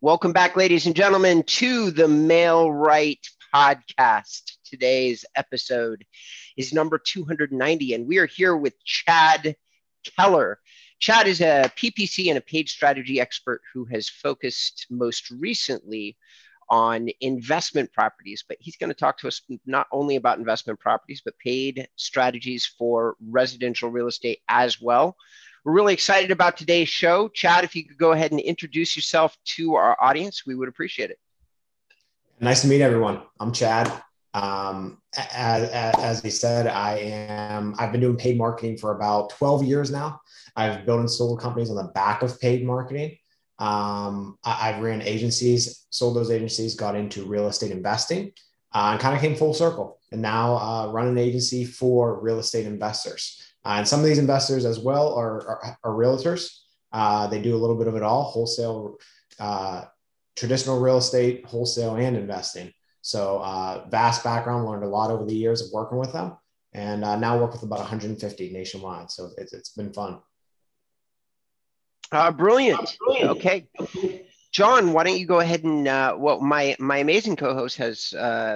Welcome back, ladies and gentlemen, to the Mail Right podcast. Today's episode is number 290, and we are here with Chad Keller. Chad is a PPC and a paid strategy expert who has focused most recently on investment properties, but he's going to talk to us not only about investment properties, but paid strategies for residential real estate as well. We're really excited about today's show. Chad, if you could go ahead and introduce yourself to our audience, we would appreciate it. Nice to meet everyone. I'm Chad. As he said, I've been doing paid marketing for about 12 years now. I've built and sold companies on the back of paid marketing. I've ran agencies, sold those agencies, got into real estate investing, and kind of came full circle. And now run an agency for real estate investors. And some of these investors as well are realtors. They do a little bit of it all: wholesale, traditional real estate, wholesale, and investing. So vast background, learned a lot over the years of working with them, and now work with about 150 nationwide. So it's been fun. Brilliant. Okay. John, why don't you go ahead and, my amazing co-host has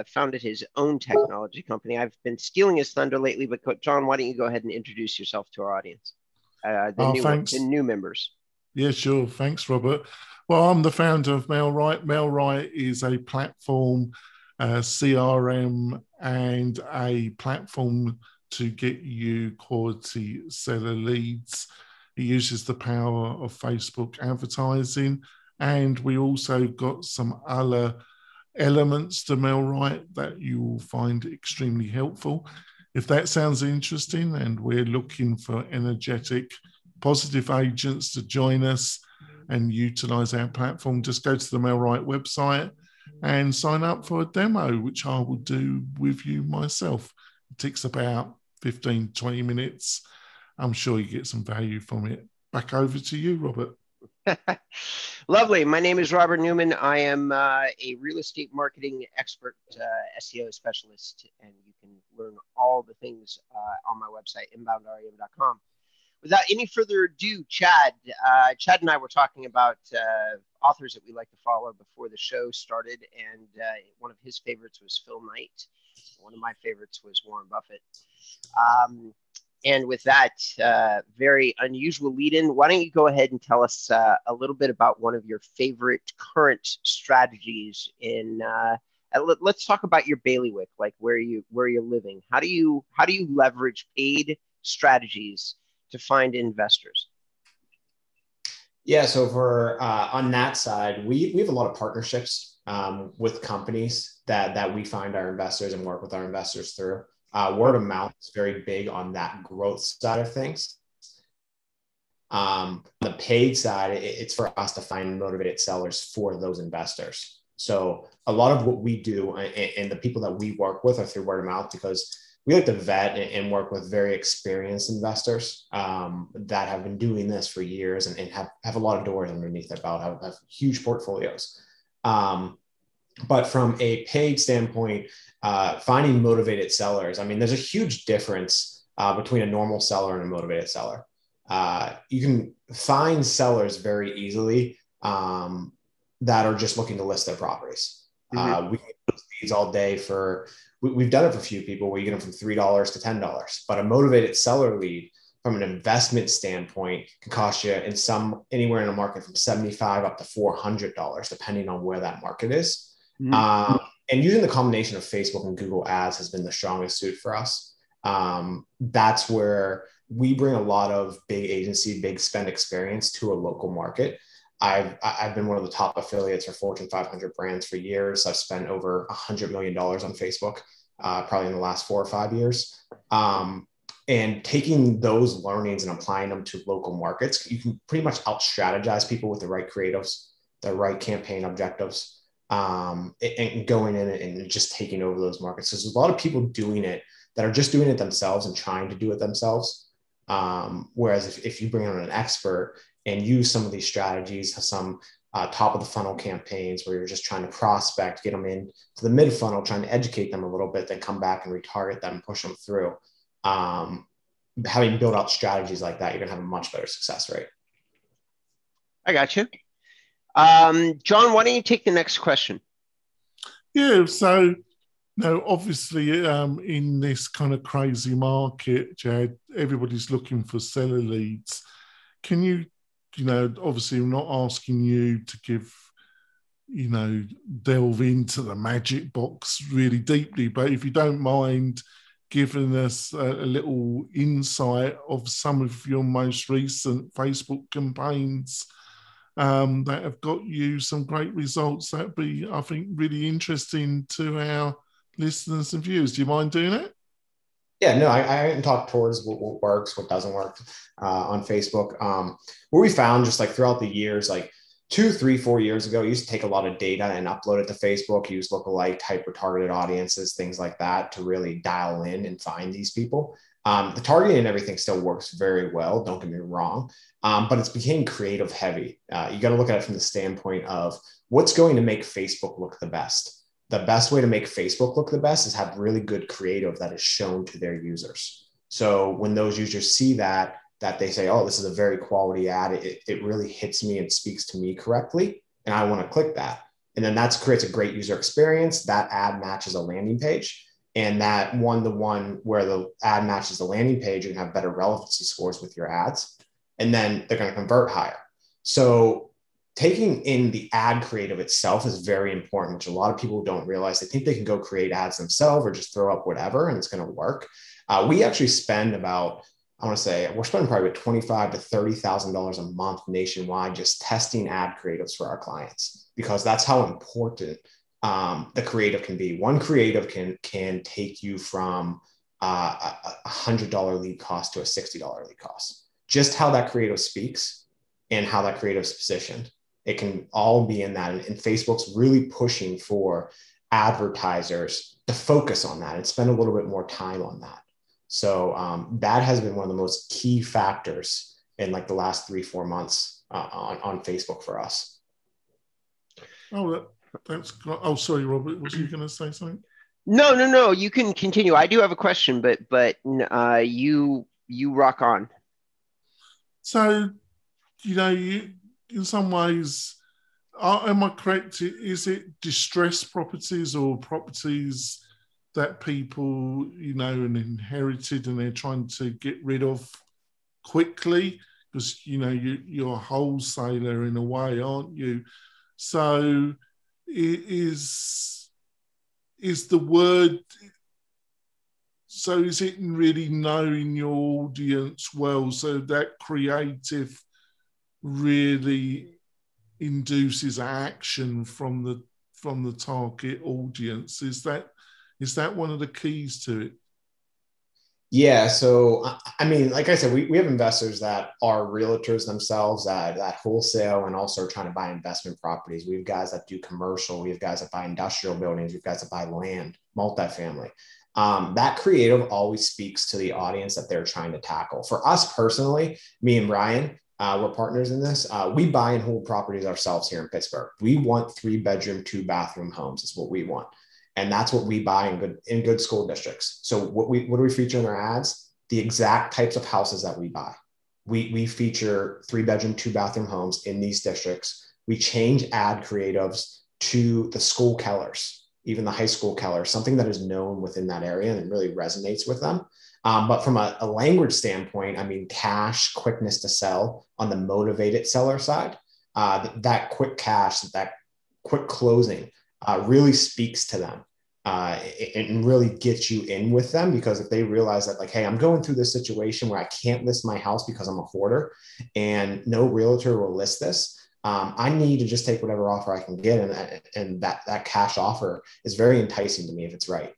founded his own technology company. I've been stealing his thunder lately, but John, why don't you go ahead and introduce yourself to our audience, the new members. Yeah, sure. Thanks, Robert. Well, I'm the founder of Mail Right. Mail Right is a platform, CRM, and a platform to get you quality seller leads. It uses the power of Facebook advertising. And we also got some other elements to Mail Right that you will find extremely helpful. If that sounds interesting, and we're looking for energetic, positive agents to join us and utilize our platform, just go to the Mail Right website and sign up for a demo, which I will do with you myself. It takes about 15, 20 minutes. I'm sure you get some value from it. Back over to you, Robert. Lovely. My name is Robert Newman. I am a real estate marketing expert, SEO specialist, and you can learn all the things on my website, inboundrem.com. Without any further ado, Chad and I were talking about authors that we like to follow before the show started, and one of his favorites was Phil Knight. One of my favorites was Warren Buffett. And with that very unusual lead-in, why don't you go ahead and tell us a little bit about one of your favorite current strategies in? Let's talk about your bailiwick, like where you're living. How do you leverage paid strategies to find investors? Yeah, so for on that side, we have a lot of partnerships with companies that we find our investors and work with our investors through. Word of mouth is very big on that growth side of things. On the paid side, it's for us to find motivated sellers for those investors. So a lot of what we do and the people that we work with are through word of mouth, because we like to vet and work with very experienced investors that have been doing this for years and have a lot of doors underneath their belt, have huge portfolios. But from a paid standpoint, finding motivated sellers, I mean, there's a huge difference between a normal seller and a motivated seller. You can find sellers very easily that are just looking to list their properties. We get those leads all day we've done it for a few people where you get them from $3 to $10, but a motivated seller lead from an investment standpoint can cost you anywhere in the market from $75 up to $400, depending on where that market is. And using the combination of Facebook and Google ads has been the strongest suit for us. That's where we bring a lot of big agency, big spend experience to a local market. I've been one of the top affiliates for Fortune 500 brands for years. I've spent over $100 million on Facebook, probably in the last 4 or 5 years. And taking those learnings and applying them to local markets, you can pretty much out-strategize people with the right creatives, the right campaign objectives. And going in and just taking over those markets. So there's a lot of people doing it that are just doing it themselves and trying to do it themselves. Whereas if you bring on an expert and use some of these strategies, some top of the funnel campaigns where you're just trying to prospect, get them in to the mid funnel, trying to educate them a little bit, then come back and retarget them, push them through. Having built out strategies like that, you're gonna have a much better success rate. I got you. John, why don't you take the next question? Yeah, so no, obviously, in this kind of crazy market, Jad, everybody's looking for seller leads. Can you, obviously, I'm not asking you to give, delve into the magic box really deeply, but if you don't mind giving us a little insight of some of your most recent Facebook campaigns that have got you some great results, that'd be, I think, really interesting to our listeners and viewers. Do you mind doing it? Yeah, no, I can talk towards what works, what doesn't work on Facebook. What we found just like throughout the years, like 2, 3, 4 years ago, you used to take a lot of data and upload it to Facebook, use lookalike, hyper-targeted audiences, things like that to really dial in and find these people. The targeting and everything still works very well, don't get me wrong, but it's became creative heavy. You got to look at it from the standpoint of what's going to make Facebook look the best. The best way to make Facebook look the best is have really good creative that is shown to their users. So when those users see that they say, oh, this is a very quality ad, it really hits me and speaks to me correctly, and I want to click that. And then that creates a great user experience. That ad matches a landing page. And that one-to-one where the ad matches the landing page, you can have better relevancy scores with your ads. And then they're going to convert higher. So taking in the ad creative itself is very important, which a lot of people don't realize. They think they can go create ads themselves or just throw up whatever and it's going to work. We actually spend about, I want to say, we're spending probably $25,000 to $30,000 a month nationwide just testing ad creatives for our clients, because that's how important the creative can be. One creative can take you from a $100 lead cost to a $60 lead cost. Just how that creative speaks and how that creative is positioned. It can all be in that. And Facebook's really pushing for advertisers to focus on that and spend a little bit more time on that. So that has been one of the most key factors in like the last 3-4 months on Facebook for us. Oh, that's great. Oh, sorry, Robert, was you going to say something? No. You can continue. I do have a question, but you rock on. So, you in some ways, am I correct? Is it distressed properties or properties that people, and inherited and they're trying to get rid of quickly? Because, you're a wholesaler in a way, aren't you? So is the word, so is it really knowing your audience well, so that creative really induces action from the target audience? Is that one of the keys to it? Yeah. So, I mean, like I said, we have investors that are realtors themselves that wholesale and also trying to buy investment properties. We have guys that do commercial. We have guys that buy industrial buildings. We have guys that buy land, multifamily. That creative always speaks to the audience that they're trying to tackle. For us personally, me and Brian, we're partners in this. We buy and hold properties ourselves here in Pittsburgh. We want 3-bedroom, 2-bathroom homes is what we want. And that's what we buy in good school districts. So what do we feature in our ads? The exact types of houses that we buy. We feature 3-bedroom, 2-bathroom homes in these districts. We change ad creatives to the school Kellers, even the high school Kellers, something that is known within that area and it really resonates with them. But from a language standpoint, I mean, cash, quickness to sell on the motivated seller side, that quick cash, that quick closing really speaks to them and really gets you in with them, because if they realize that, like, hey, I'm going through this situation where I can't list my house because I'm a hoarder and no realtor will list this, I need to just take whatever offer I can get. And that cash offer is very enticing to me if it's right.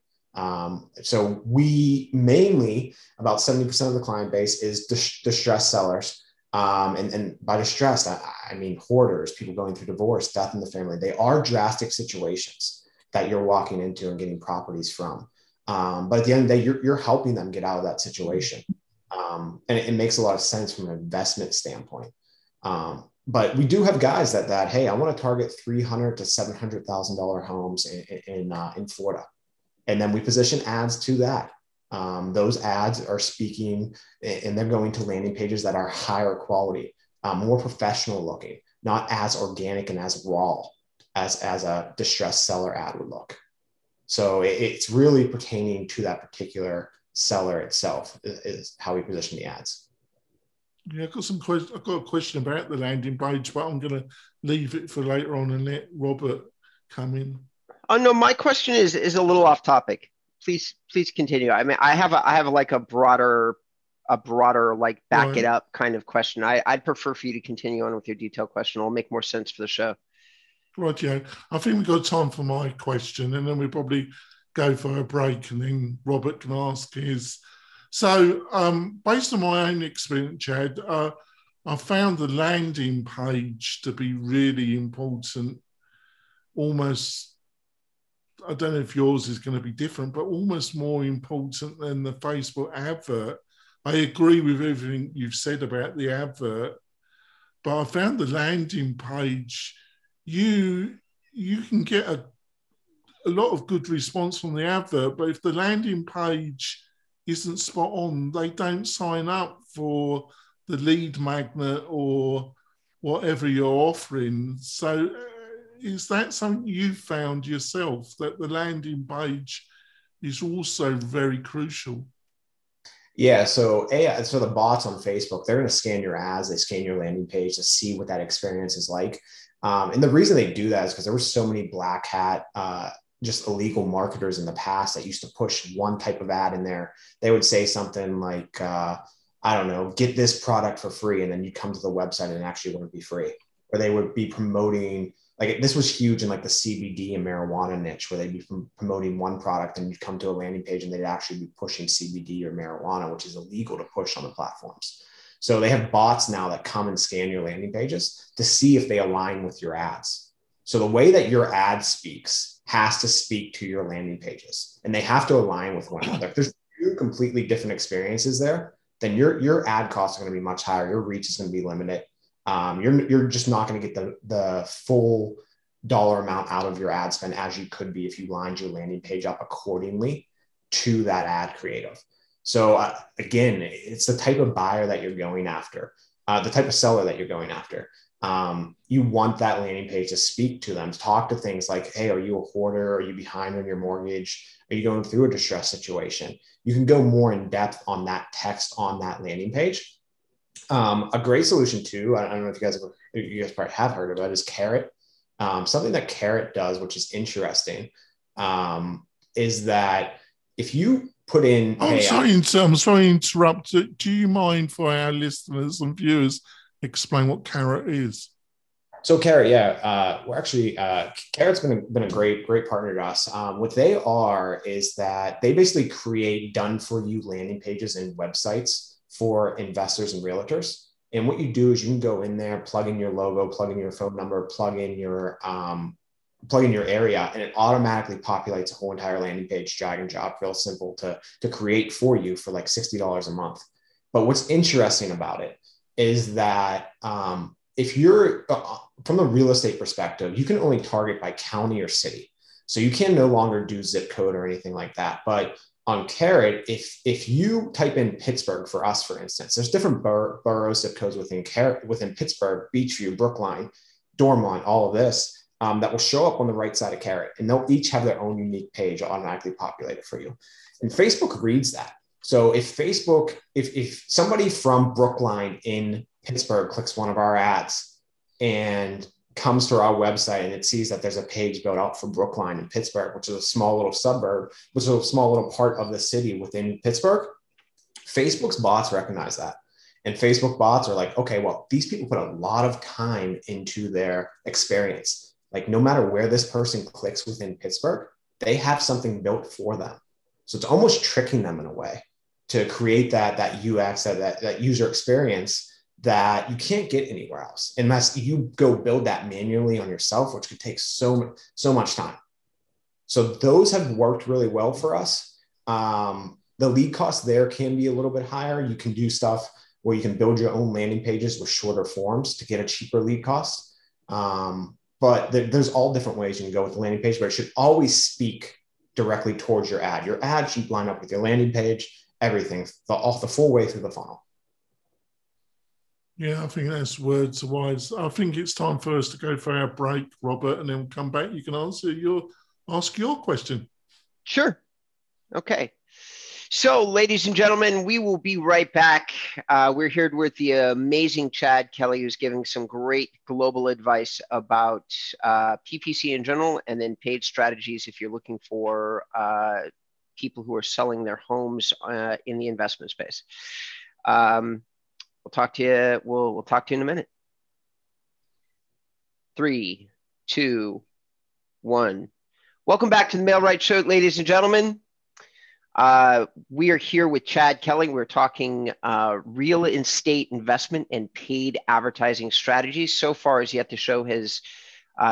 So we mainly, about 70% of the client base is distressed sellers. And by distressed, I mean hoarders, people going through divorce, death in the family. They are drastic situations that you're walking into and getting properties from. But at the end of the day, you're helping them get out of that situation. And it makes a lot of sense from an investment standpoint. But we do have guys that hey, I want to target $300,000 to $700,000 homes in Florida. And then we position ads to that. Those ads are speaking and they're going to landing pages that are higher quality, more professional looking. not as organic and as raw as a distressed seller ad would look. So it's really pertaining to that particular seller itself is how we position the ads. Yeah, I've got a question about the landing page, but I'm going to leave it for later on and let Robert come in. Oh no, my question is a little off topic. Please continue. I mean, I have like a broader like back it up kind of question. I'd prefer for you to continue on with your detailed question. It'll make more sense for the show. Right, yeah. I think we've got time for my question, and then we'll probably go for a break, and then Robert can ask his. So, based on my own experience, Chad, I found the landing page to be really important. Almost, I don't know if yours is going to be different, but almost more important than the Facebook advert. I agree with everything you've said about the advert, but I found the landing page, you can get a lot of good response from the advert, but if the landing page isn't spot on, they don't sign up for the lead magnet or whatever you're offering. So is that something you found yourself, that the landing page is also very crucial? Yeah, so the bots on Facebook, they're going to scan your ads, they scan your landing page to see what that experience is like. And the reason they do that is because there were so many black hat, just illegal marketers in the past that used to push one type of ad in there. They would say something like, I don't know, get this product for free. And then you come to the website and it actually wouldn't be free. Or they would be promoting, like this was huge in like the CBD and marijuana niche, where they'd be promoting one product and you'd come to a landing page and they'd actually be pushing CBD or marijuana, which is illegal to push on the platforms. So they have bots now that come and scan your landing pages to see if they align with your ads. So the way that your ad speaks has to speak to your landing pages, and they have to align with one another. If there's two completely different experiences there, then your ad costs are going to be much higher. Your reach is going to be limited. You're just not going to get the full dollar amount out of your ad spend as you could be if you lined your landing page up accordingly to that ad creative. So again, it's the type of buyer that you're going after, the type of seller that you're going after. You want that landing page to speak to them, to talk to things like, hey, are you a hoarder? Are you behind on your mortgage? Are you going through a distress situation? You can go more in depth on that text on that landing page. A great solution too, I don't know if you guys probably have heard of it, is Carrot. Something that Carrot does, which is interesting, is that if you put in, I'm sorry to interrupt. Do you mind, for our listeners and viewers, explain what Carrot is? So Carrot, we're actually Carrot's been a great partner to us. What they are is that they basically create done for you landing pages and websites for investors and realtors. And what you do is you can go in there, plug in your logo, plug in your phone number, plug in your area, and it automatically populates a whole entire landing page, drag and drop, real simple to create for you for like $60 a month. But what's interesting about it is that if you're from a real estate perspective, you can only target by county or city. So you can no longer do zip code or anything like that. But on Carrot, if you type in Pittsburgh for us, for instance, there's different boroughs, zip codes within Pittsburgh, Beachview, Brookline, Dormont, all of this that will show up on the right side of Carrot, and they'll each have their own unique page automatically populated for you. And Facebook reads that. So if somebody from Brookline in Pittsburgh clicks one of our ads and comes to our website and it sees that there's a page built out for Brookline in Pittsburgh, which is a small little suburb, which is a small little part of the city within Pittsburgh, Facebook's bots recognize that. And Facebook bots are like, okay, well, these people put a lot of time into their experience. Like no matter where this person clicks within Pittsburgh, they have something built for them. So it's almost tricking them in a way to create that UX, that user experience that you can't get anywhere else unless you go build that manually on yourself, which could take so much time. So those have worked really well for us. The lead cost there can be a little bit higher. You can do stuff where you can build your own landing pages with shorter forms to get a cheaper lead cost. But there's all different ways you can go with the landing page, but it should always speak directly towards your ad. Your ad should line up with your landing page, everything, the full way through the funnel. Yeah, I think that's words wise. I think it's time for us to go for our break, Robert, and then we'll come back. You can ask your question. Sure. Okay. So, ladies and gentlemen, we will be right back. We're here with the amazing Chad Kelly, who's giving some great global advice about PPC in general, and then paid strategies if you're looking for people who are selling their homes in the investment space. We'll talk to you. We'll talk to you in a minute. 3, 2, 1. Welcome back to the Mail Right Show, ladies and gentlemen. We are here with Chad Kelly. We're talking real estate investment and paid advertising strategies. So far as yet, the show has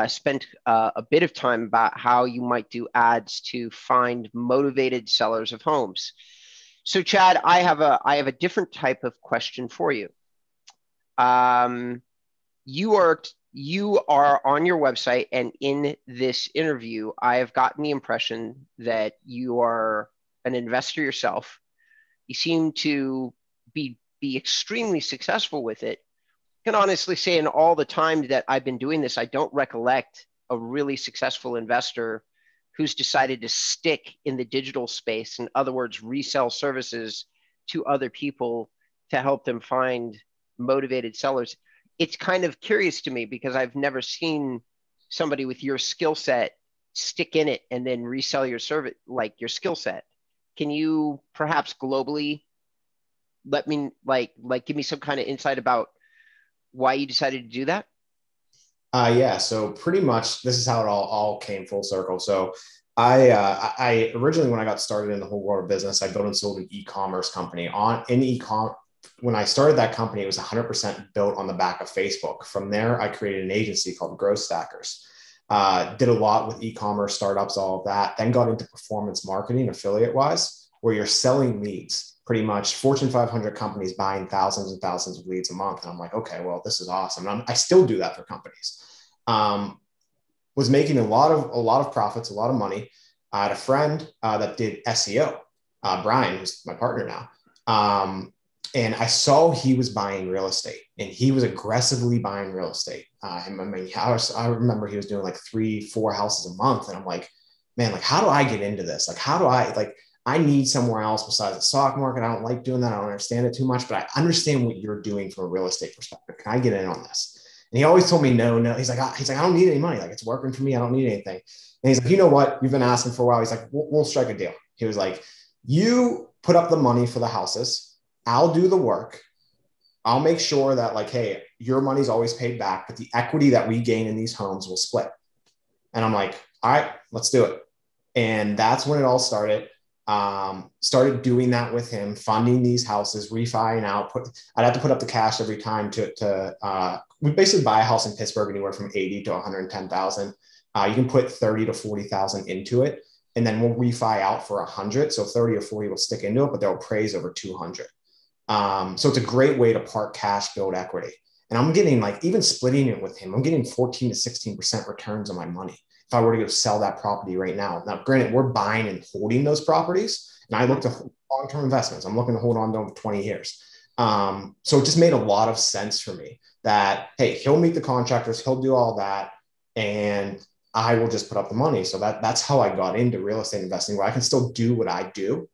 spent a bit of time about how you might do ads to find motivated sellers of homes. So, Chad, I have a different type of question for you. You are on your website, and in this interview, I have gotten the impression that you are an investor yourself. You seem to be extremely successful with it. I can honestly say, in all the time that I've been doing this, I don't recollect a really successful investor who's decided to stick in the digital space. In other words, resell services to other people to help them find motivated sellers. It's kind of curious to me because I've never seen somebody with your skill set stick in it and then resell your service, like your skill set. Can you perhaps globally let me give me some kind of insight about why you decided to do that? Yeah. So pretty much this is how it all came full circle. So I originally, when I got started in the whole world of business, I built and sold an e-commerce company in e-com. When I started that company, it was 100% built on the back of Facebook. From there, I created an agency called Growth Stackers. Did a lot with e-commerce startups, all of that. Then got into performance marketing, affiliate wise, where you're selling leads. Pretty much Fortune 500 companies buying thousands and thousands of leads a month. And I'm like, okay, well, this is awesome. And I still do that for companies. Was making a lot of profits, a lot of money. I had a friend that did SEO, Brian, who's my partner now. And I saw he was buying real estate, and he was aggressively buying real estate. I remember he was doing like 3-4 houses a month. And I'm like, man, like, how do I get into this? Like, how do I need somewhere else besides the stock market. I don't like doing that. I don't understand it too much, but I understand what you're doing from a real estate perspective. Can I get in on this? And he always told me, no. He's like, I don't need any money. Like, it's working for me. I don't need anything. And he's like, you know what? You've been asking for a while. He's like, we'll strike a deal. He was like, you put up the money for the houses. I'll do the work. I'll make sure that, like, hey, your money's always paid back, but the equity that we gain in these homes will split. And I'm like, all right, let's do it. And that's when it all started. Started doing that with him, funding these houses, refining out. I'd have to put up the cash every time we basically buy a house in Pittsburgh anywhere from 80 to 110,000. You can put 30 to 40,000 into it, and then we'll refi out for 100. So 30 or 40 will stick into it, but they'll appraise over 200. So it's a great way to park cash, build equity. And I'm getting, like, even splitting it with him, I'm getting 14 to 16% returns on my money if I were to go sell that property right now. Now, granted, we're buying and holding those properties, and I look to long-term investments. I'm looking to hold on to them for 20 years. So it just made a lot of sense for me that, hey, he'll meet the contractors, he'll do all that, and I will just put up the money. So that's how I got into real estate investing, where I can still do what I do.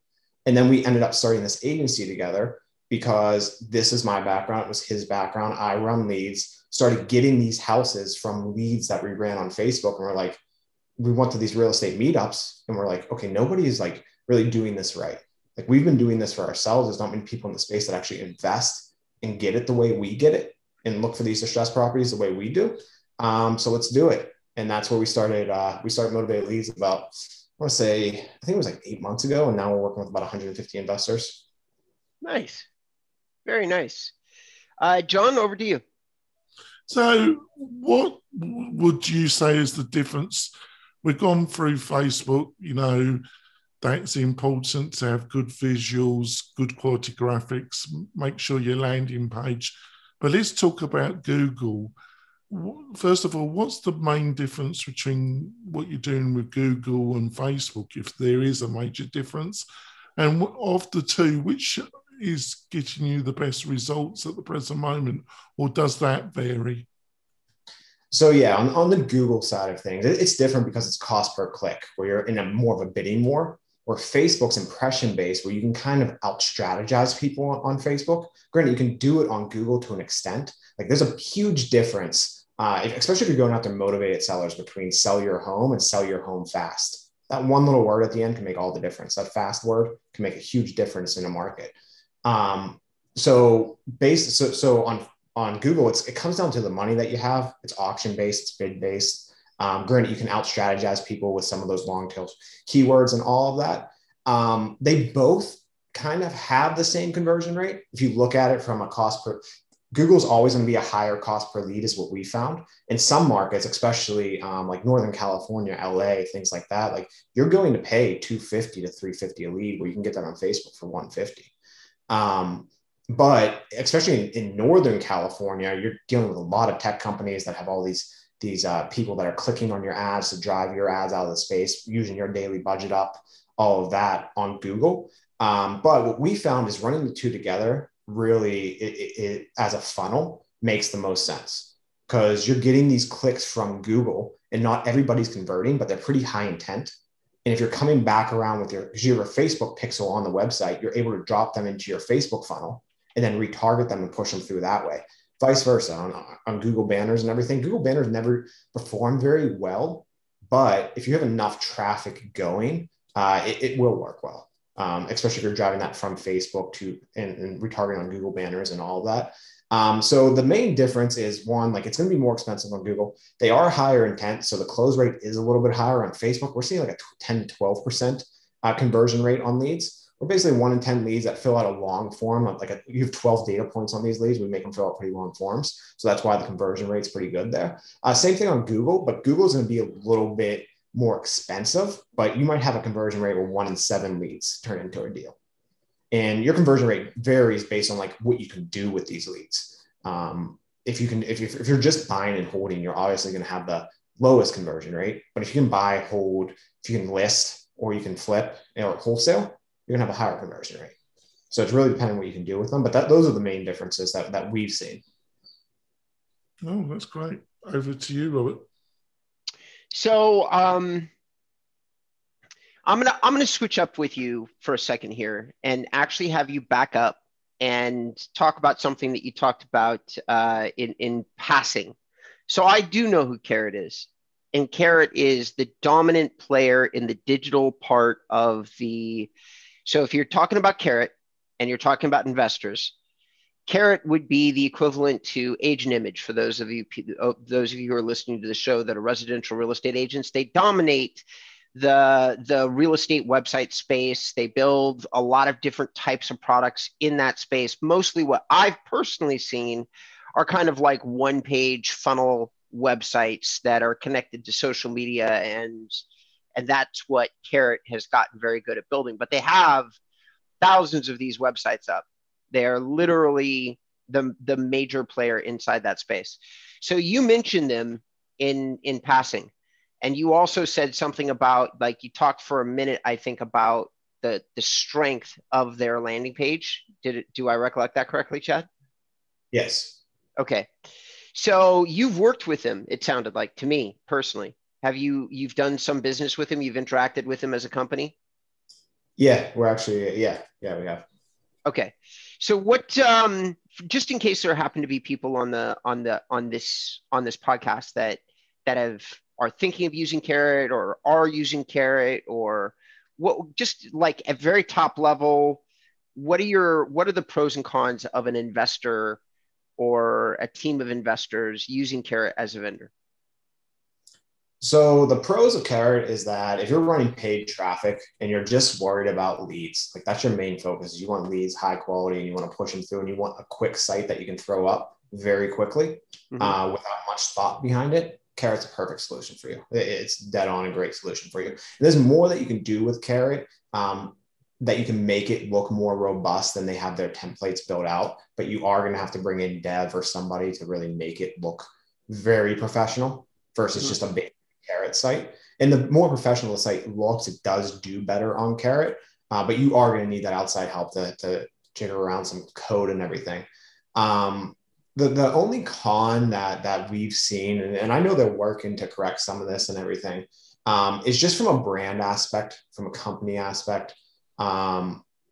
And then we ended up starting this agency together because this is my background. It was his background. I run leads, started getting these houses from leads that we ran on Facebook. And we're like, we went to these real estate meetups, and we're like, okay, nobody is, like, really doing this right. Like, we've been doing this for ourselves. There's not many people in the space that actually invest and get it the way we get it and look for these distressed properties the way we do. So let's do it. And that's where we started Motivated Leads about, I think it was like 8 months ago. And now we're working with about 150 investors. Nice. Very nice. John, over to you. So what would you say is the difference? We've gone through Facebook, that's important to have good visuals, good quality graphics, make sure your landing page. But let's talk about Google. First of all, what's the main difference between what you're doing with Google and Facebook, if there is a major difference? And of the two, which is getting you the best results at the present moment, or does that vary? So yeah, on the Google side of things, it's different because it's cost per click, where you're in a more of a bidding war, or Facebook's impression based, where you can kind of out strategize people on Facebook. Granted, you can do it on Google to an extent. Like there's a huge difference, especially if you're going after motivated sellers, between sell your home and sell your home fast. That one little word at the end can make all the difference. That fast word can make a huge difference in a market. So on Google, it comes down to the money that you have. It's auction based, it's bid based. Granted, you can out strategize people with some of those long tail keywords and all of that. They both kind of have the same conversion rate. If you look at it from a cost per, Google's always going to be a higher cost per lead is what we found. In some markets, especially like Northern California, LA, things like that, like you're going to pay $250 to $350 a lead, where you can get that on Facebook for $150. But especially in Northern California, you're dealing with a lot of tech companies that have all these people that are clicking on your ads to drive your ads out of the space, using your daily budget up, all of that on Google. But what we found is running the two together really, it as a funnel makes the most sense, because you're getting these clicks from Google and not everybody's converting, but they're pretty high intent. And if you're coming back around with because you have a Facebook pixel on the website, you're able to drop them into your Facebook funnel and then retarget them and push them through that way. Vice versa on Google banners and everything. Google banners never perform very well, but if you have enough traffic going, it will work well, especially if you're driving that from Facebook to and retargeting on Google banners and all of that. So the main difference is, one, like it's going to be more expensive on Google. They are higher intent, so the close rate is a little bit higher. On Facebook, we're seeing like a 10 to 12% conversion rate on leads. We're basically 1 in 10 leads that fill out a long form. You have 12 data points on these leads. We make them fill out pretty long forms. So that's why the conversion rate's pretty good there. Same thing on Google, but Google's going to be a little bit more expensive, but you might have a conversion rate where 1 in 7 leads turn into a deal. And your conversion rate varies based on like what you can do with these leads. If you're just buying and holding, you're obviously going to have the lowest conversion rate. But if you can buy, hold, if you can list, or you can flip or wholesale, you're going to have a higher conversion rate. So it's really depending on what you can do with them. But those are the main differences that we've seen. Oh, that's great. Over to you, Robert. So I'm gonna switch up with you for a second here and actually have you back up and talk about something that you talked about in passing. So I do know who Carrot is. And Carrot is the dominant player in the digital part of the. So if you're talking about Carrot and you're talking about investors, Carrot would be the equivalent to Agent Image for those of you who are listening to the show that are residential real estate agents. They dominate the real estate website space. They build a lot of different types of products in that space. Mostly what I've personally seen are kind of like one-page funnel websites that are connected to social media, and that's what Carrot has gotten very good at building. But they have thousands of these websites up. They're literally the major player inside that space. So you mentioned them in passing, and you also said something about, like, you talked for a minute, I think, about the strength of their landing page. Do I recollect that correctly, Chad? Yes. Okay. So you've worked with them, it sounded like, to me personally. You've done some business with him? You've interacted with him as a company? Yeah, we're actually, we have. Okay. So what, just in case there happen to be people on this podcast that are thinking of using Carrot or are using Carrot, or what, just like at very top level, what are the pros and cons of an investor or a team of investors using Carrot as a vendor? So the pros of Carrot is that if you're running paid traffic and you're just worried about leads, like that's your main focus. You want leads, high quality, and you want to push them through, and you want a quick site that you can throw up very quickly without much thought behind it. Carrot's a perfect solution for you. It's dead on a great solution for you. And there's more that you can do with Carrot that you can make it look more robust than they have their templates built out, but you are going to have to bring in dev or somebody to really make it look very professional versus just a big Carrot site. And the more professional the site looks, it does do better on Carrot, but you are going to need that outside help to jigger around some code and everything. The only con that we've seen, and I know they're working to correct some of this and everything, is just from a brand aspect, from a company aspect.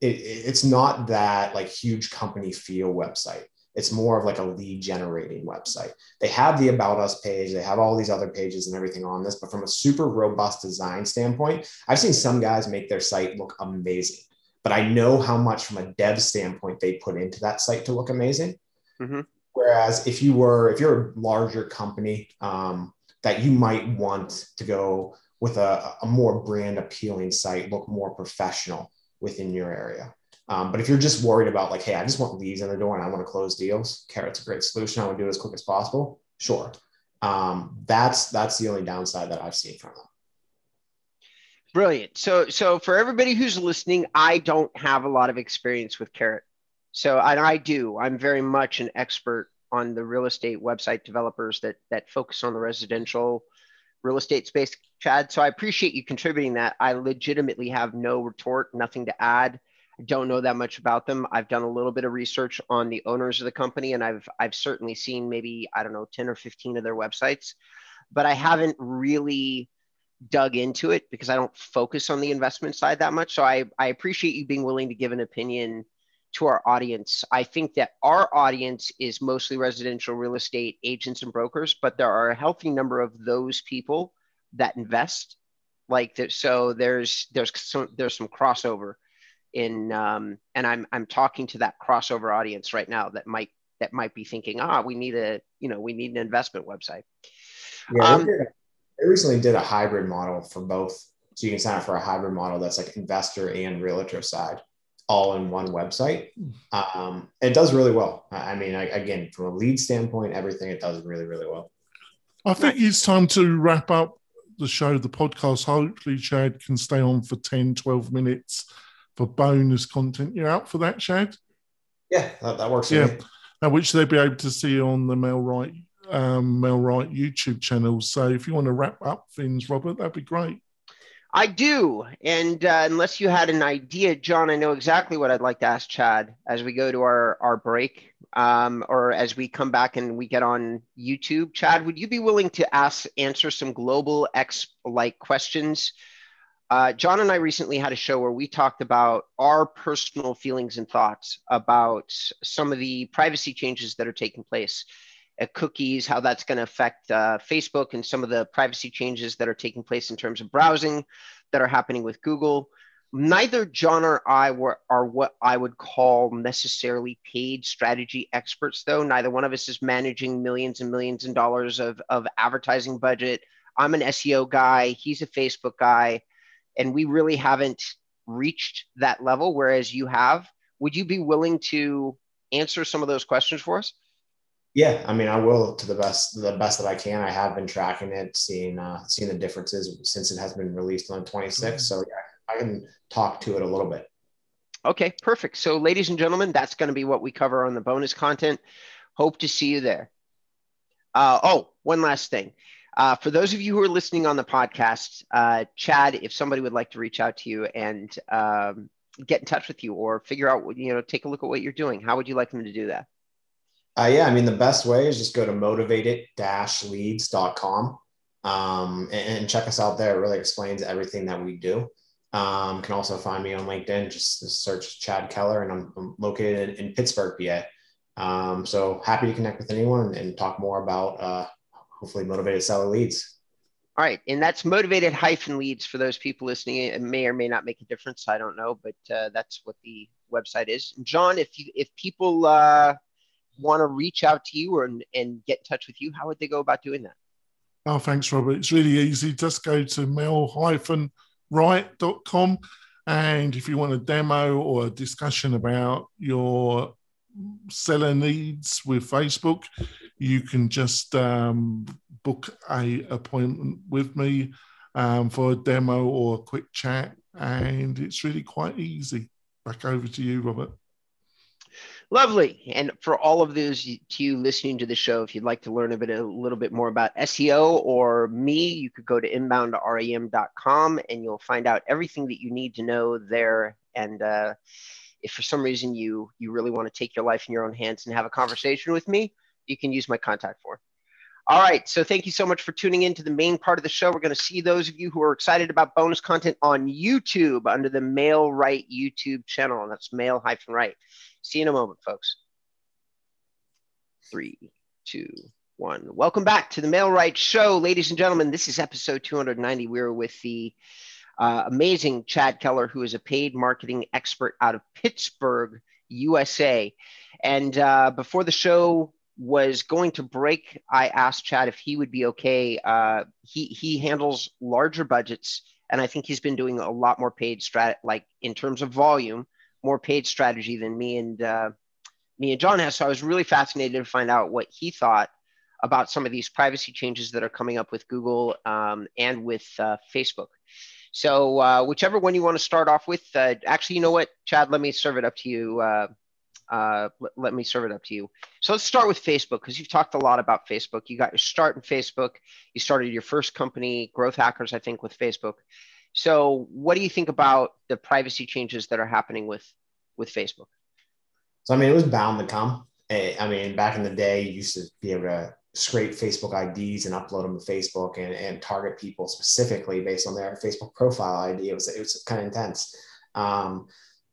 It's not that like huge company feel website. It's more of like a lead generating website. They have the About Us page. They have all these other pages and everything on this, but from a super robust design standpoint, I've seen some guys make their site look amazing, but I know how much from a dev standpoint they put into that site to look amazing. Mm-hmm. Whereas if you're a larger company, that you might want to go with a more brand appealing site, look more professional within your area. But if you're just worried about like, hey, I just want leads in the door and I want to close deals, Carrot's a great solution. I want to do it as quick as possible. Sure. That's the only downside that I've seen from them. Brilliant. So for everybody who's listening, I don't have a lot of experience with Carrot. So I'm very much an expert on the real estate website developers that focus on the residential real estate space, Chad. So I appreciate you contributing that. I legitimately have no retort, nothing to add. I don't know that much about them. I've done a little bit of research on the owners of the company, and I've certainly seen maybe, I don't know, 10 or 15 of their websites, but I haven't really dug into it because I don't focus on the investment side that much. So I appreciate you being willing to give an opinion to our audience. I think that our audience is mostly residential real estate agents and brokers, but there are a healthy number of those people that invest like that. So there's some crossover in, and I'm talking to that crossover audience right now that might be thinking, we need an investment website. Yeah, they recently did a hybrid model for both. So you can sign up for a hybrid model that's like investor and realtor side, all in one website. It does really well. I mean, again, from a lead standpoint, everything, it does really, really well. I think it's time to wrap up the show, the podcast. Hopefully Chad can stay on for 10, 12 minutes for bonus content. You're out for that, Chad? Yeah, that works for me. Which they'll be able to see on the Mail Right YouTube channel. So if you want to wrap up things, Robert, that'd be great. I do. And unless you had an idea, John, I know exactly what I'd like to ask Chad as we go to our break, or as we come back and we get on YouTube. Chad, would you be willing to answer some global questions? John and I recently had a show where we talked about our personal feelings and thoughts about some of the privacy changes that are taking place at cookies, how that's going to affect Facebook, and some of the privacy changes that are taking place in terms of browsing that are happening with Google. Neither John or I are what I would call necessarily paid strategy experts, though. Neither one of us is managing millions and millions of dollars of advertising budget. I'm an SEO guy. He's a Facebook guy. And we really haven't reached that level, whereas you have. Would you be willing to answer some of those questions for us? Yeah, I mean, I will to the best that I can. I have been tracking it, seeing the differences since it has been released on 26. So yeah, I can talk to it a little bit. Okay, perfect. So ladies and gentlemen, that's going to be what we cover on the bonus content. Hope to see you there. One last thing. For those of you who are listening on the podcast, Chad, if somebody would like to reach out to you and get in touch with you or figure out, take a look at what you're doing, how would you like them to do that? Yeah, I mean, the best way is just go to motivated-leads.com and check us out there. It really explains everything that we do. Can also find me on LinkedIn, just search Chad Keller, and I'm located in Pittsburgh, PA. So happy to connect with anyone and talk more about hopefully motivated seller leads. All right. And that's motivated-leads for those people listening. It may or may not make a difference. I don't know, but that's what the website is. And John, if people want to reach out to you and get in touch with you, how would they go about doing that? Oh, thanks, Robert. It's really easy. Just go to mail-right.com. And if you want a demo or a discussion about your seller needs with Facebook, you can just book a appointment with me for a demo or a quick chat. And it's really quite easy. Back over to you, Robert. Lovely. And for all of those to you listening to the show, if you'd like to learn a little bit more about SEO or me, you could go to inboundrem.com and you'll find out everything that you need to know there. And if for some reason you really want to take your life in your own hands and have a conversation with me, you can use my contact form. All right, so thank you so much for tuning in to the main part of the show. We're going to see those of you who are excited about bonus content on YouTube under the Mail Right YouTube channel, and that's mail-right. See you in a moment, folks. 3, 2, 1. Welcome back to the Mail Right Show, ladies and gentlemen. This is episode 290. We're with the amazing Chad Keller, who is a paid marketing expert out of Pittsburgh, USA. And before the show was going to break, I asked Chad if he would be okay. He handles larger budgets, and I think he's been doing a lot more paid like in terms of volume, more paid strategy than me and John has. So I was really fascinated to find out what he thought about some of these privacy changes that are coming up with Google and with Facebook. So whichever one you want to start off with, actually, you know what, Chad, let me serve it up to you. Let me serve it up to you. So let's start with Facebook, because you've talked a lot about Facebook. You got your start in Facebook. You started your first company, Growth Hackers, I think, with Facebook. So what do you think about the privacy changes that are happening with Facebook? So, I mean, it was bound to come. I mean, back in the day, you used to be able to scrape Facebook IDs and upload them to Facebook and target people specifically based on their Facebook profile ID. It was kind of intense.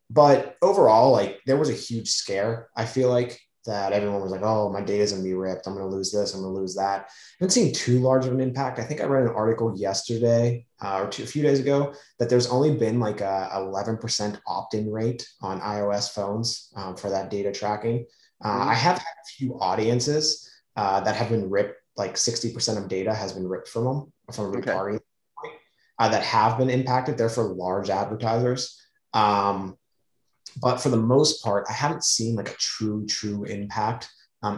But overall, like, there was a huge scare. I feel like that everyone was like, oh, my data's going to be ripped. I'm going to lose this. I'm going to lose that. I haven't seen too large of an impact. I think I read an article yesterday a few days ago that there's only been like a 11% opt-in rate on iOS phones for that data tracking. I have had a few audiences that have been ripped, like 60% of data has been ripped from them, from retargeting, that have been impacted. They're for large advertisers. But for the most part, I haven't seen like a true impact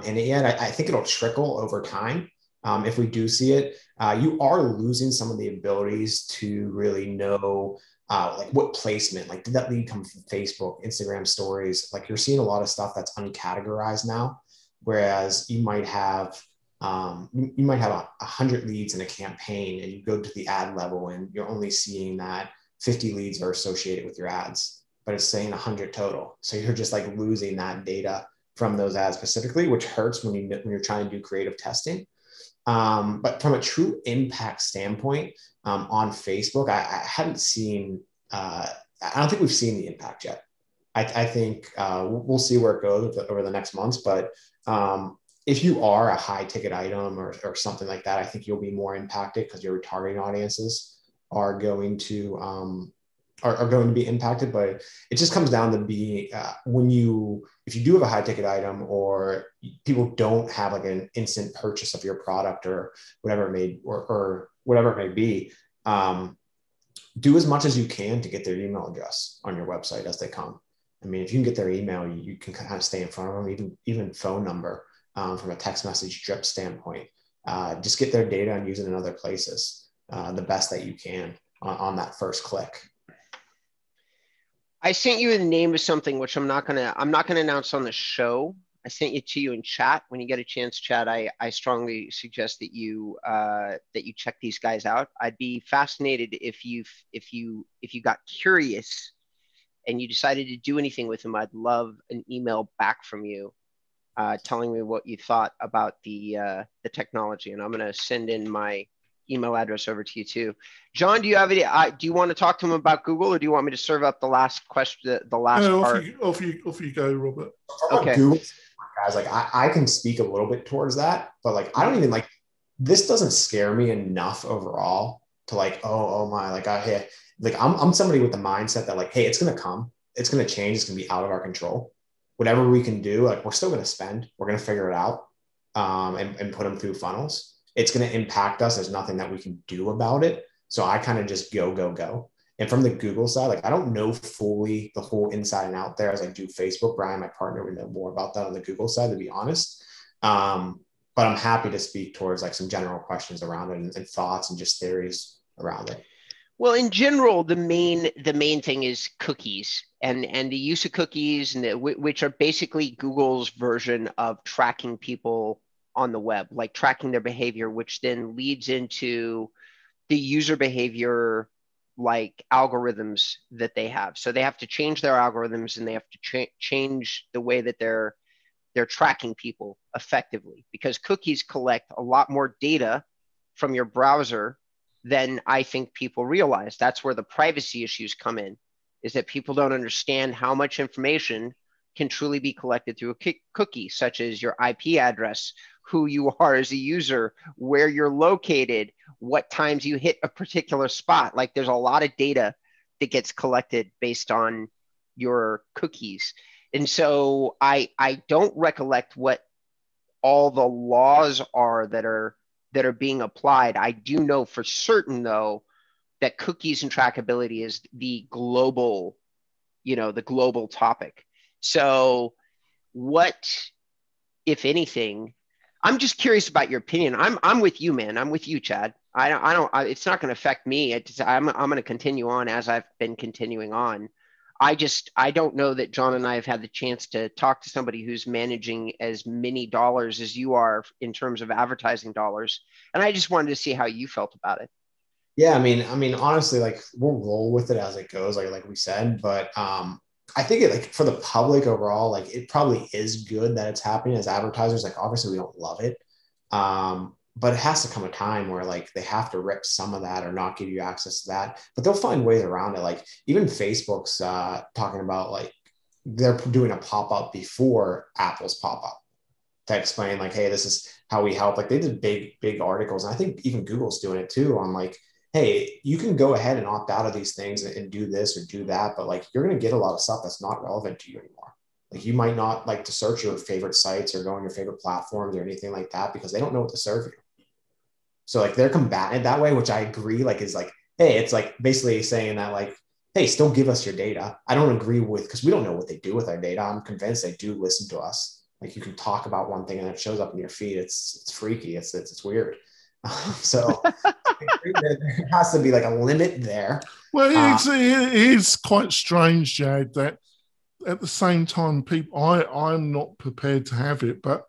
in it yet. I think it'll trickle over time. If we do see it, you are losing some of the abilities to really know like what placement, like did that lead come from Facebook, Instagram stories? Like, you're seeing a lot of stuff that's uncategorized now, whereas you might have 100 leads in a campaign, and you go to the ad level and you're only seeing that 50 leads are associated with your ads, but it's saying 100 total. So you're just like losing that data from those ads specifically, which hurts when you're trying to do creative testing. But from a true impact standpoint, on Facebook, I haven't seen, I don't think we've seen the impact yet. I think we'll see where it goes over the next months. But if you are a high ticket item or something like that, I think you'll be more impacted because your retargeting audiences are going to be impacted. But it just comes down to being if you do have a high ticket item, or people don't have like an instant purchase of your product or whatever it may be, do as much as you can to get their email address on your website as they come. I mean, if you can get their email, you can kind of stay in front of them, even phone number, from a text message drip standpoint. Just get their data and use it in other places the best that you can on that first click. I sent you the name of something which I'm not gonna announce on the show. I sent it to you in chat. When you get a chance, Chad, I strongly suggest that you check these guys out. I'd be fascinated if you got curious and you decided to do anything with them. I'd love an email back from you telling me what you thought about the technology, and I'm gonna send in my email address over to you too. John, do you have any? Do you want to talk to him about Google, or do you want me to serve up the last question, the last part? Off you go, Robert. Okay. Google, guys, like I can speak a little bit towards that, but like I don't even like, this doesn't scare me enough overall to like, oh my, like I'm somebody with the mindset that like, hey, it's gonna come, it's gonna change, it's gonna be out of our control. Whatever we can do, like we're still gonna spend, we're gonna figure it out, and put them through funnels. It's going to impact us. There's nothing that we can do about it. So I kind of just go. And from the Google side, like I don't know fully the whole inside and out there as I do Facebook. Brian, my partner, would know more about that on the Google side, to be honest. But I'm happy to speak towards like some general questions around it and thoughts and just theories around it. Well, in general, the main thing is cookies and the use of cookies, and which are basically Google's version of tracking people on the web, like tracking their behavior, which then leads into the user behavior like algorithms that they have. So they have to change their algorithms, and they have to change the way that they're tracking people effectively, because cookies collect a lot more data from your browser than I think people realize. That's where the privacy issues come in, is that people don't understand how much information can truly be collected through a cookie, such as your IP address, who you are as a user, where you're located, what times you hit a particular spot. Like, there's a lot of data that gets collected based on your cookies. And so I don't recollect what all the laws are that are being applied. I do know for certain, though, that cookies and trackability is the global, the global topic. So what, if anything, I'm just curious about your opinion. I'm with you, man. I'm with you, Chad. It's not going to affect me. I'm going to continue on as I've been continuing on. I don't know that John and I have had the chance to talk to somebody who's managing as many dollars as you are in terms of advertising dollars. And I just wanted to see how you felt about it. Yeah, I mean, honestly, like, we'll roll with it as it goes, like we said. But I think it, like, for the public overall, like, it probably is good that it's happening. As advertisers, like, obviously we don't love it, but it has to come a time where, like, they have to rip some of that or not give you access to that. But they'll find ways around it. Like, even Facebook's talking about, like, they're doing a pop-up before Apple's pop-up to explain, like, hey, this is how we help. Like, they did big articles, and I think even Google's doing it too, on, like, hey, you can go ahead and opt out of these things and do this or do that, but, like, you're going to get a lot of stuff that's not relevant to you anymore. Like, you might not like to search your favorite sites or go on your favorite platforms or anything like that, because they don't know what to serve you. So, like, they're combating that way, which I agree, like, is like, hey, it's like basically saying that, like, hey, still give us your data. I don't agree with, because we don't know what they do with our data. I'm convinced they do listen to us. Like, you can talk about one thing and it shows up in your feed. It's freaky. It's weird. So there has to be, like, a limit there. Well, it is quite strange, Jad, that at the same time, I'm not prepared to have it, but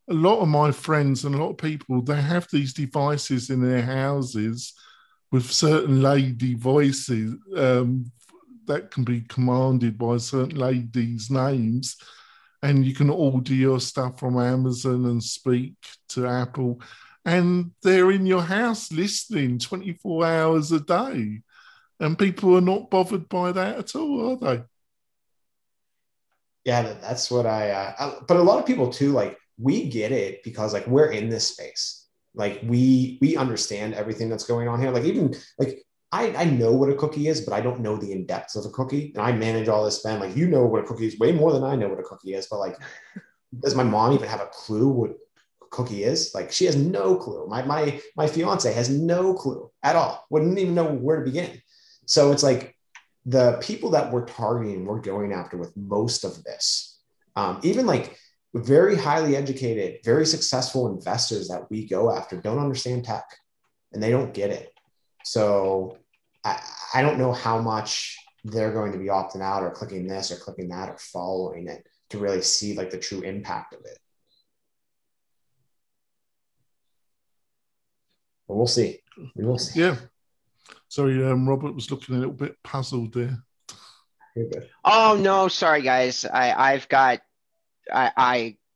a lot of my friends and a lot of people, they have these devices in their houses with certain lady voices that can be commanded by certain ladies' names. And you can order your stuff from Amazon and speak to Apple. And they're in your house listening 24 hours a day. And people are not bothered by that at all, are they? Yeah, that's what but a lot of people too, like, we get it because, like, we're in this space. Like, we understand everything that's going on here. Like, even, like, I know what a cookie is, but I don't know the in-depth of a cookie. And I manage all this spend. Like, what a cookie is way more than I know what a cookie is. But, like, does my mom even have a clue what a cookie is? Like, she has no clue. My fiance has no clue at all. Wouldn't even know where to begin. So it's like, the people that we're targeting, we're going after with most of this, even, like, very highly educated, very successful investors that we go after don't understand tech, and they don't get it. So I don't know how much they're going to be opting out or clicking this or clicking that or following it to really see, like, the true impact of it. But we'll see. We will see. Yeah. Sorry, Robert was looking a little bit puzzled there. Oh no, sorry guys. I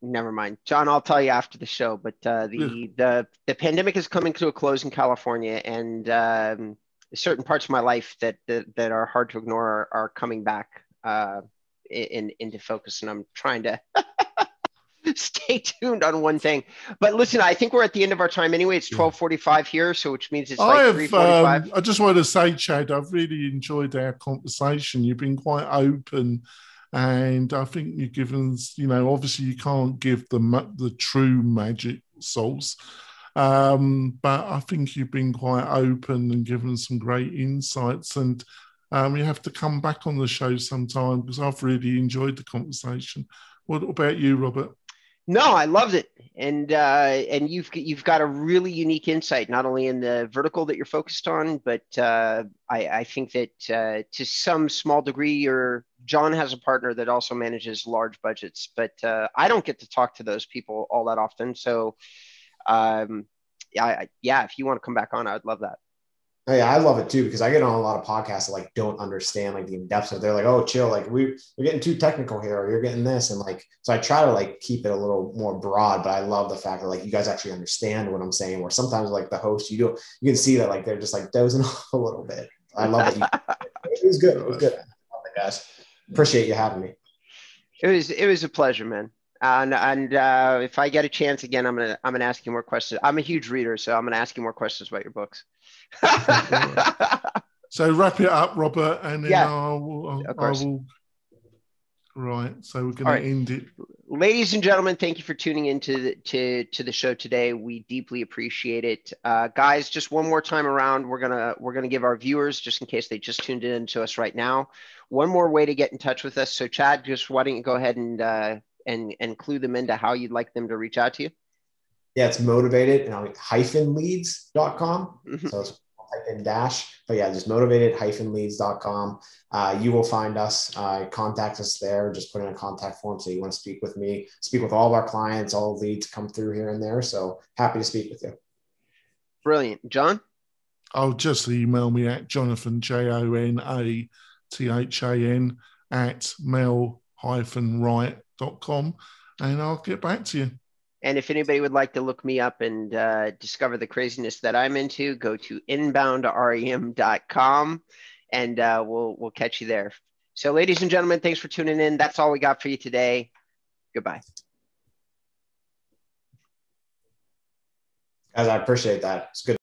never mind. John, I'll tell you after the show. But the pandemic is coming to a close in California, and certain parts of my life that are hard to ignore are coming back into focus, and I'm trying to stay tuned on one thing. But listen, I think we're at the end of our time anyway. It's 12:45 here, so which means it's like 3:45. I just want to say, Chad, I've really enjoyed our conversation. You've been quite open, and I think you've given, obviously you can't give the true magic sauce, but I think you've been quite open and given some great insights. And you have to come back on the show sometime, because I've really enjoyed the conversation. What about you, Robert? No, I loved it, and you've got a really unique insight, not only in the vertical that you're focused on, but I think that to some small degree, John has a partner that also manages large budgets, but I don't get to talk to those people all that often. So, if you want to come back on, I'd love that. Oh, yeah, I love it too, because I get on a lot of podcasts that like don't understand like the in-depth of. They're like, oh, chill, like we're getting too technical here, or you're getting this, and like so I try to like keep it a little more broad. But I love the fact that like you guys actually understand what I'm saying. Where sometimes like the host, you can see that like they're just like dozing off a little bit. I love that you. It was good. It was good. I love it, guys. Appreciate you having me. It was a pleasure, man. And if I get a chance again, I'm gonna ask you more questions. I'm a huge reader, so I'm gonna ask you more questions about your books. So wrap it up, Robert, and then Yeah, I of course. will. Right. So we're All going right. to end it. Ladies and gentlemen, thank you for tuning into the show today. We deeply appreciate it, guys. Just one more time around, we're gonna give our viewers, just in case they just tuned in to us right now, one more way to get in touch with us. So, Chad, just why don't you go ahead and clue them into how you'd like them to reach out to you? Yeah, it's motivated and -leads.com. Mm-hmm. So it's type in dash, but yeah, just motivated-leads.com. You will find us, contact us there, just put in a contact form. So you want to speak with me, speak with all of our clients, all leads come through here and there. So happy to speak with you. Brilliant. John? I'll just email me at Jonathan, JONATHAN at mail-right.com, and I'll get back to you. And if anybody would like to look me up and discover the craziness that I'm into, go to inboundrem.com and we'll catch you there. So, ladies and gentlemen, thanks for tuning in. That's all we got for you today. Goodbye. Guys, I appreciate that. It's good.